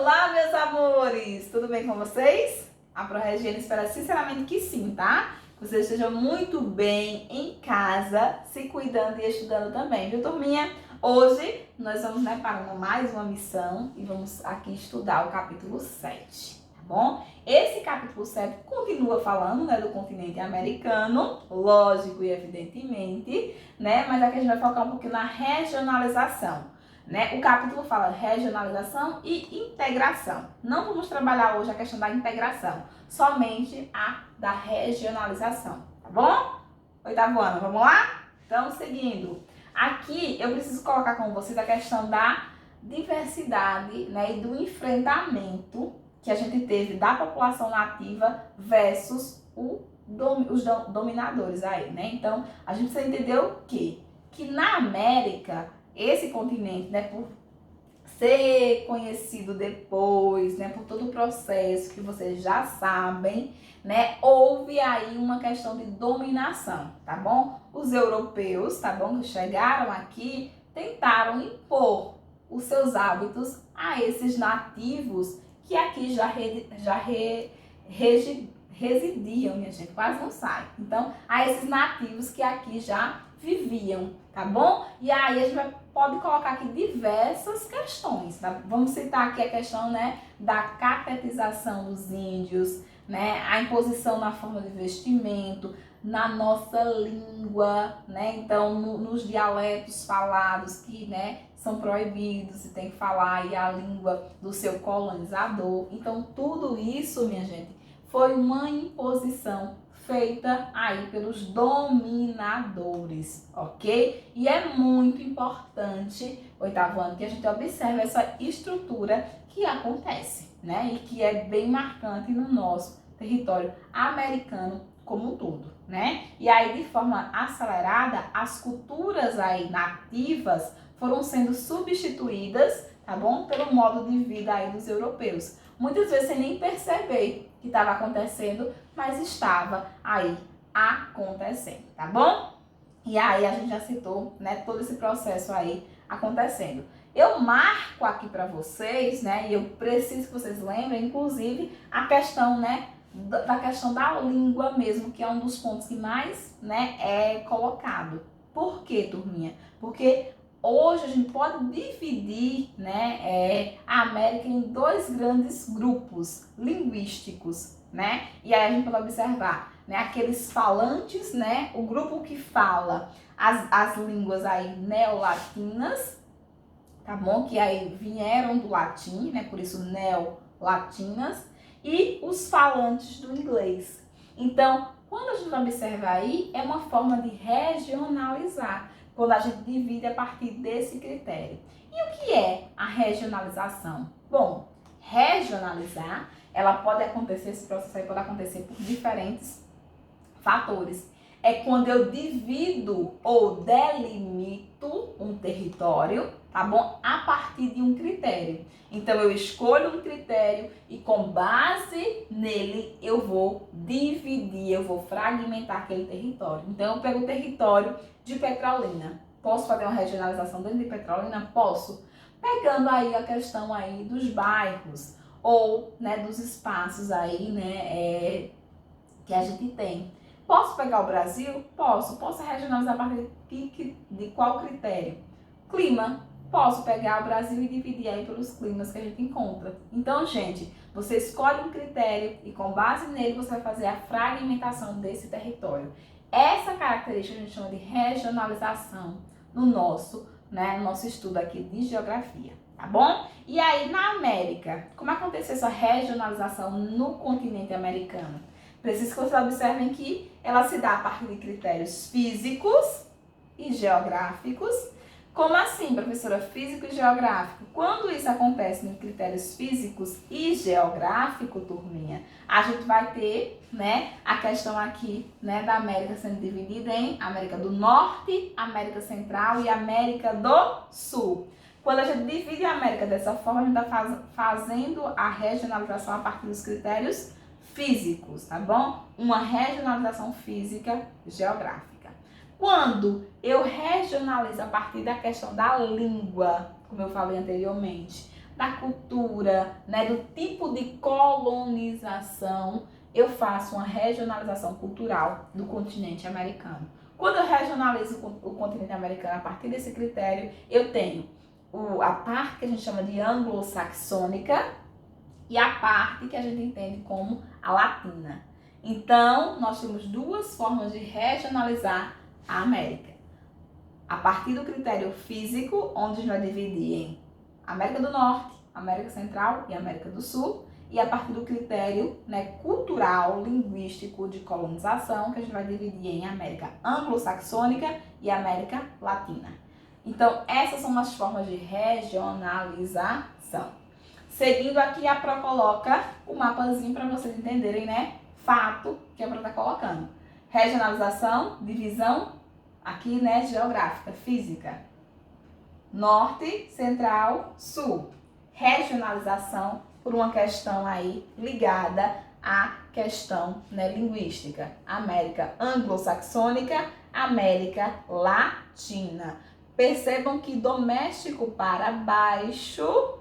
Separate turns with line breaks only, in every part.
Olá, meus amores! Tudo bem com vocês? A ProRegiane espera sinceramente que sim, tá? Que vocês estejam muito bem em casa, se cuidando e estudando também, viu, turminha? Hoje nós vamos, para mais uma missão e vamos aqui estudar o capítulo 7, tá bom? Esse capítulo 7 continua falando, do continente americano, lógico e evidentemente, mas aqui a gente vai focar um pouquinho na regionalização. O capítulo fala regionalização e integração. Não vamos trabalhar hoje a questão da integração, somente a da regionalização, tá bom? Oitavo ano, vamos lá? Então, seguindo. Aqui eu preciso colocar com vocês a questão da diversidade, e do enfrentamento que a gente teve da população nativa versus os dominadores aí, Então, a gente precisa entender o quê? Que na América, esse continente, por ser conhecido depois, por todo o processo que vocês já sabem, houve aí uma questão de dominação, tá bom? Os europeus, tá bom, que chegaram aqui, tentaram impor os seus hábitos a esses nativos que aqui já residiam, minha gente, quase não sai. Então, a esses nativos que aqui já viviam, tá bom? E aí a gente pode colocar aqui diversas questões, tá? Vamos citar aqui a questão, da catetização dos índios, a imposição na forma de vestimento, na nossa língua, Então, nos dialetos falados que, são proibidos e tem que falar aí a língua do seu colonizador. Então, tudo isso, minha gente, foi uma imposição feita aí pelos dominadores, ok? E é muito importante, oitavo ano, que a gente observe essa estrutura que acontece, e que é bem marcante no nosso território americano como um todo, E aí, de forma acelerada, as culturas aí nativas foram sendo substituídas, tá bom? Pelo modo de vida aí dos europeus. Muitas vezes sem nem perceber que estava acontecendo, mas estava aí acontecendo, tá bom? E aí a gente já citou, todo esse processo aí acontecendo. Eu marco aqui para vocês, e eu preciso que vocês lembrem, inclusive, a questão, da questão da língua mesmo, que é um dos pontos que mais, é colocado. Por quê, turminha? Porque hoje a gente pode dividir, a América em dois grandes grupos linguísticos, E aí a gente pode observar, aqueles falantes, o grupo que fala as línguas aí neolatinas, tá bom? Que aí vieram do latim, por isso neolatinas, e os falantes do inglês. Então, quando a gente observa aí, é uma forma de regionalizar, quando a gente divide a partir desse critério. E o que é a regionalização? Bom, regionalizar, ela pode acontecer, esse processo aí pode acontecer por diferentes fatores. É quando eu divido ou delimito um território, tá bom? A partir de um critério. Então, eu escolho um critério e com base nele eu vou dividir, eu vou fragmentar aquele território. Então, eu pego o território de Petrolina. Posso fazer uma regionalização dentro de Petrolina? Posso. Pegando aí a questão aí dos bairros ou, dos espaços aí, que a gente tem. Posso pegar o Brasil? Posso. Posso regionalizar a partir de qual critério? Clima. Posso pegar o Brasil e dividir aí pelos climas que a gente encontra. Então, gente, você escolhe um critério e com base nele você vai fazer a fragmentação desse território. Essa característica a gente chama de regionalização no nosso estudo aqui de geografia, tá bom? E aí, na América, como aconteceu essa regionalização no continente americano? Preciso que vocês observem que ela se dá a partir de critérios físicos e geográficos. Como assim, professora? Físico e geográfico? Quando isso acontece em critérios físicos e geográficos, turminha, a gente vai ter, a questão aqui, da América sendo dividida em América do Norte, América Central e América do Sul. Quando a gente divide a América dessa forma, a gente está fazendo a regionalização a partir dos critérios físicos, tá bom? Uma regionalização física geográfica. Quando eu regionalizo a partir da questão da língua, como eu falei anteriormente, da cultura, né, do tipo de colonização, eu faço uma regionalização cultural do continente americano. Quando eu regionalizo o continente americano a partir desse critério, eu tenho a parte que a gente chama de anglo-saxônica e a parte que a gente entende como a latina. Então, nós temos duas formas de regionalizar a América. A partir do critério físico, onde a gente vai dividir em América do Norte, América Central e América do Sul, e a partir do critério, né, cultural, linguístico de colonização, que a gente vai dividir em América anglo-saxônica e América Latina. Então, essas são as formas de regionalização. Seguindo aqui, a Pro coloca o mapazinho para vocês entenderem, né? Fato que a Pro está colocando. Regionalização, divisão, aqui, né? Geográfica, física. Norte, Central, Sul. Regionalização por uma questão aí ligada à questão, né, linguística. América anglo-saxônica, América Latina. Percebam que doméstico para baixo,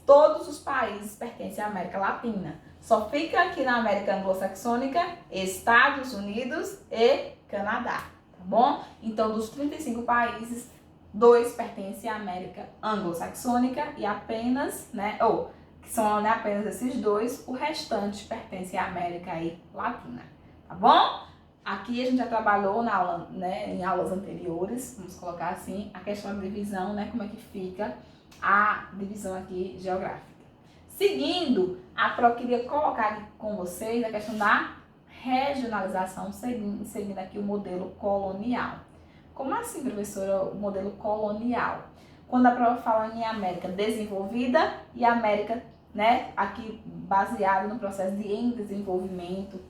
todos os países pertencem à América Latina. Só fica aqui na América anglo-saxônica, Estados Unidos e Canadá, tá bom? Então, dos 35 países, 2 pertencem à América anglo-saxônica e apenas, né, que são, né, apenas esses 2, o restante pertence à América aí, Latina, tá bom? Aqui a gente já trabalhou na aula, né, em aulas anteriores, vamos colocar assim, a questão da divisão, né, como é que fica a divisão aqui geográfica. Seguindo, a Pro queria colocar aqui com vocês a questão da regionalização, seguindo aqui o modelo colonial. Como assim, professora, o modelo colonial? Quando a Pro fala em América desenvolvida e América, né, aqui baseado no processo de desenvolvimento,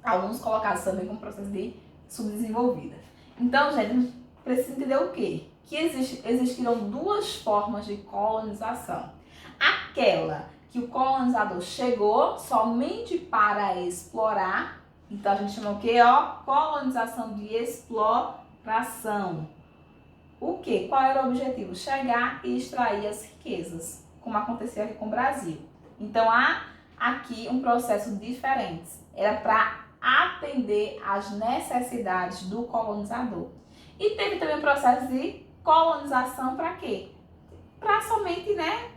alguns colocados também como processo de subdesenvolvida. Então, gente, a gente precisa entender o quê? Que existiram 2 formas de colonização. Aquela que o colonizador chegou somente para explorar, então a gente chama o quê? Colonização de exploração. O quê? Qual era o objetivo? Chegar e extrair as riquezas, como aconteceu aqui com o Brasil. Então há aqui um processo diferente. Era para atender às necessidades do colonizador. E teve também um processo de colonização para quê? Para somente, né,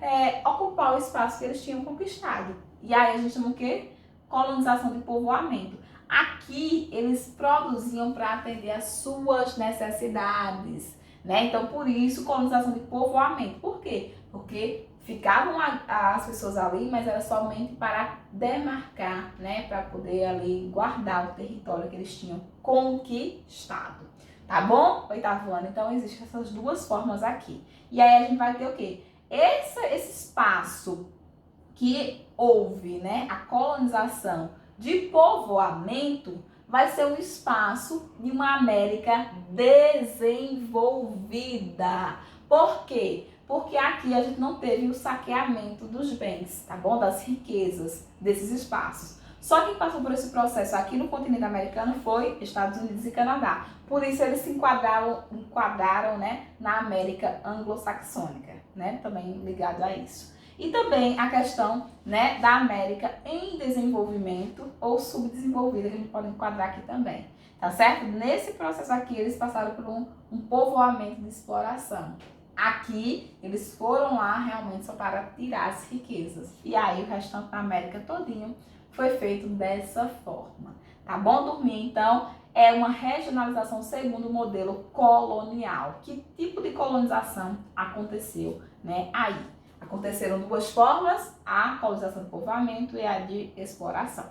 ocupar o espaço que eles tinham conquistado. E aí a gente chama o quê? Colonização de povoamento. Aqui eles produziam para atender às suas necessidades, né? Então por isso colonização de povoamento. Por quê? Porque ficavam as pessoas ali, mas era somente para demarcar, né, para poder ali guardar o território que eles tinham conquistado. Tá bom? 8º ano. Então, existem essas 2 formas aqui. E aí, a gente vai ter o quê? Esse espaço que houve, né, a colonização de povoamento, vai ser um espaço de uma América desenvolvida. Por quê? Porque aqui a gente não teve o saqueamento dos bens, tá bom? Das riquezas desses espaços. Só quem passou por esse processo aqui no continente americano foi Estados Unidos e Canadá. Por isso eles se enquadraram, né, na América anglo-saxônica, né, também ligado a isso. E também a questão, né, da América em desenvolvimento ou subdesenvolvida, que a gente pode enquadrar aqui também, tá certo? Nesse processo aqui eles passaram por um povoamento de exploração. Aqui eles foram lá realmente só para tirar as riquezas. E aí o restante da América todinho foi feito dessa forma. Tá bom, turminha? Então, é uma regionalização segundo o modelo colonial. Que tipo de colonização aconteceu, né, aí? Aconteceram 2 formas, a colonização de povoamento e a de exploração.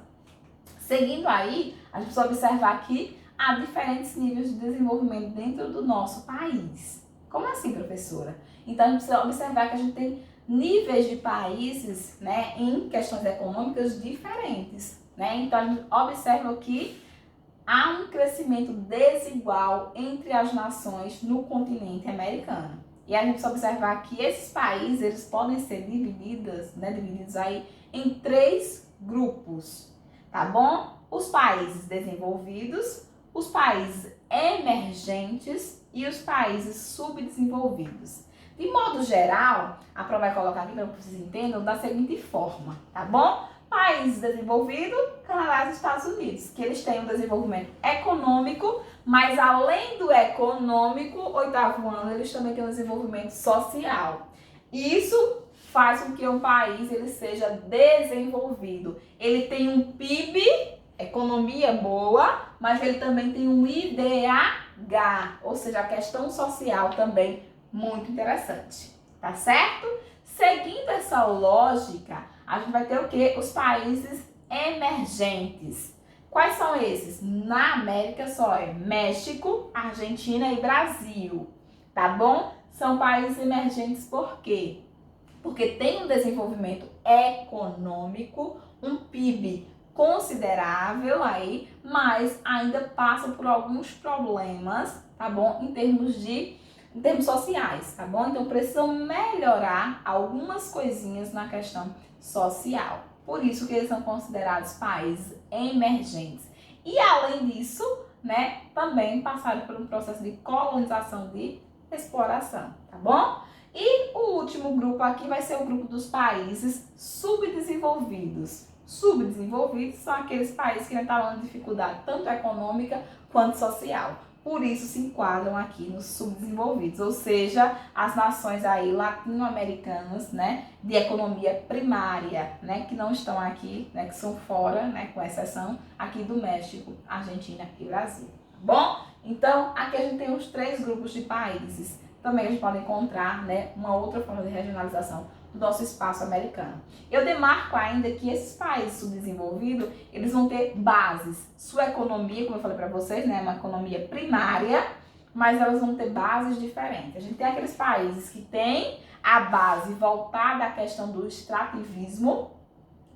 Seguindo aí, a gente precisa observar que há diferentes níveis de desenvolvimento dentro do nosso país. Como assim, professora? Então, a gente precisa observar que a gente tem níveis de países, né, em questões econômicas diferentes, né? Então, a gente observa que há um crescimento desigual entre as nações no continente americano. E a gente precisa observar que esses países, eles podem ser divididos aí em 3 grupos, tá bom? Os países desenvolvidos, os países emergentes e os países subdesenvolvidos. De modo geral, a prova vai colocar aqui para que vocês entendam da seguinte forma, tá bom? País desenvolvido, Canadá e Estados Unidos, que eles têm um desenvolvimento econômico, mas além do econômico, oitavo ano, eles também têm um desenvolvimento social. Isso faz com que um país ele seja desenvolvido. Ele tem um PIB, economia boa, mas ele também tem um IDH, ou seja, a questão social também muito interessante, tá certo? Seguindo essa lógica, a gente vai ter o quê? Os países emergentes. Quais são esses? Na América só é México, Argentina e Brasil, tá bom? São países emergentes por quê? Porque tem um desenvolvimento econômico, um PIB considerável aí, mas ainda passam por alguns problemas, tá bom? Em termos sociais, tá bom? Então precisam melhorar algumas coisinhas na questão social. Por isso que eles são considerados países emergentes. E além disso, né, também passaram por um processo de colonização, de exploração, tá bom? E o último grupo aqui vai ser o grupo dos países subdesenvolvidos. Subdesenvolvidos são aqueles países que ainda estão tendo dificuldade tanto econômica quanto social. Por isso se enquadram aqui nos subdesenvolvidos, ou seja, as nações aí latino-americanas, né, de economia primária, né, que não estão aqui, né, que são fora, né, com exceção aqui do México, Argentina e Brasil, tá bom? Então, aqui a gente tem os 3 grupos de países. Também a gente pode encontrar, né, uma outra forma de regionalização do nosso espaço americano. Eu demarco ainda que esses países subdesenvolvidos, eles vão ter bases. Sua economia, como eu falei para vocês, né, é uma economia primária, mas elas vão ter bases diferentes. A gente tem aqueles países que têm a base voltada à questão do extrativismo,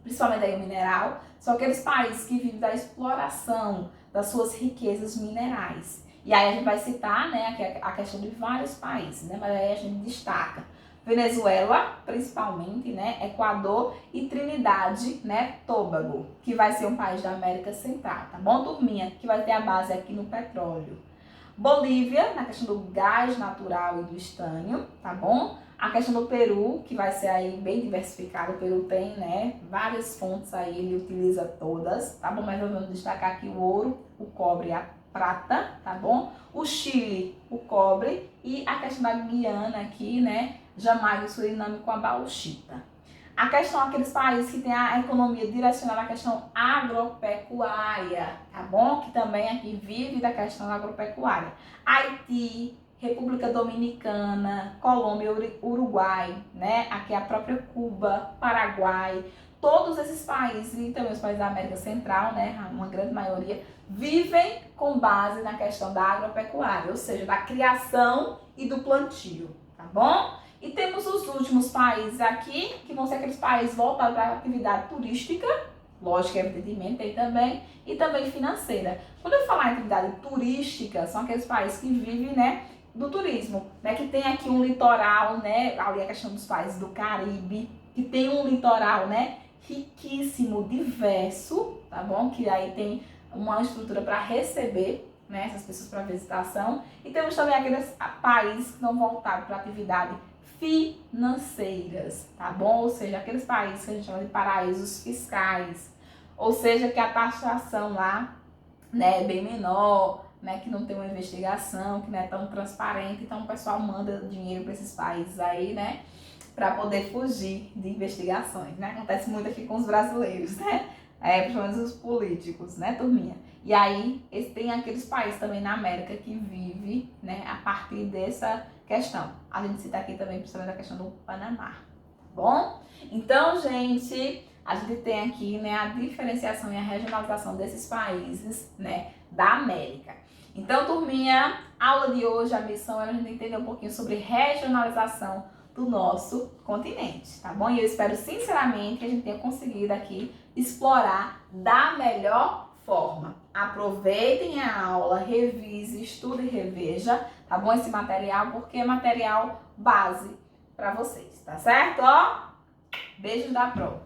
principalmente aí o mineral, são aqueles países que vivem da exploração das suas riquezas minerais. E aí a gente vai citar, né, a questão de vários países, né, mas aí a gente destaca Venezuela, principalmente, né, Equador e Trinidade, né, Tobago, que vai ser um país da América Central, tá bom, turminha? Que vai ter a base aqui no petróleo. Bolívia, na questão do gás natural e do estânio, tá bom? A questão do Peru, que vai ser aí bem diversificado, o Peru tem, né, várias fontes aí, ele utiliza todas, tá bom? Mas nós vamos destacar aqui o ouro, o cobre e a prata, tá bom? O Chile, o cobre e a questão da Guiana aqui, né, Jamaica e Suriname com a bauxita. A questão aqueles países que têm a economia direcionada à questão agropecuária, tá bom? Que também aqui vive da questão agropecuária. Haiti, República Dominicana, Colômbia, Uruguai, né? Aqui a própria Cuba, Paraguai, todos esses países e também os países da América Central, né? Uma grande maioria vivem com base na questão da agropecuária, ou seja, da criação e do plantio, tá bom? E temos os últimos países aqui, que vão ser aqueles países voltados para a atividade turística, lógico, evidentemente, tem também, e também financeira. Quando eu falar em atividade turística, são aqueles países que vivem, né, do turismo, né, que tem aqui um litoral, né, ali a questão dos países do Caribe, que tem um litoral, né, riquíssimo, diverso, tá bom? Que aí tem uma estrutura para receber, né, essas pessoas para visitação. E temos também aqueles países que não voltados para atividade financeiras, tá bom? Ou seja, aqueles países que a gente chama de paraísos fiscais, ou seja, que a taxação lá, né, é bem menor, né, que não tem uma investigação, que não é tão transparente, então o pessoal manda dinheiro para esses países aí, né, para poder fugir de investigações, né? Acontece muito aqui com os brasileiros, né? Principalmente os políticos, né, turminha? E aí, tem aqueles países também na América que vivem, né, a partir dessa questão. A gente cita aqui também, principalmente a questão do Panamá, tá bom? Então, gente, a gente tem aqui, né, a diferenciação e a regionalização desses países, né, da América. Então, turminha, aula de hoje, a missão era a gente entender um pouquinho sobre regionalização do nosso continente, tá bom? E eu espero sinceramente que a gente tenha conseguido aqui explorar da melhor forma. Aproveitem a aula, revise, estude e reveja, tá bom? Esse material, porque é material base para vocês, tá certo? Ó, beijos da Pro.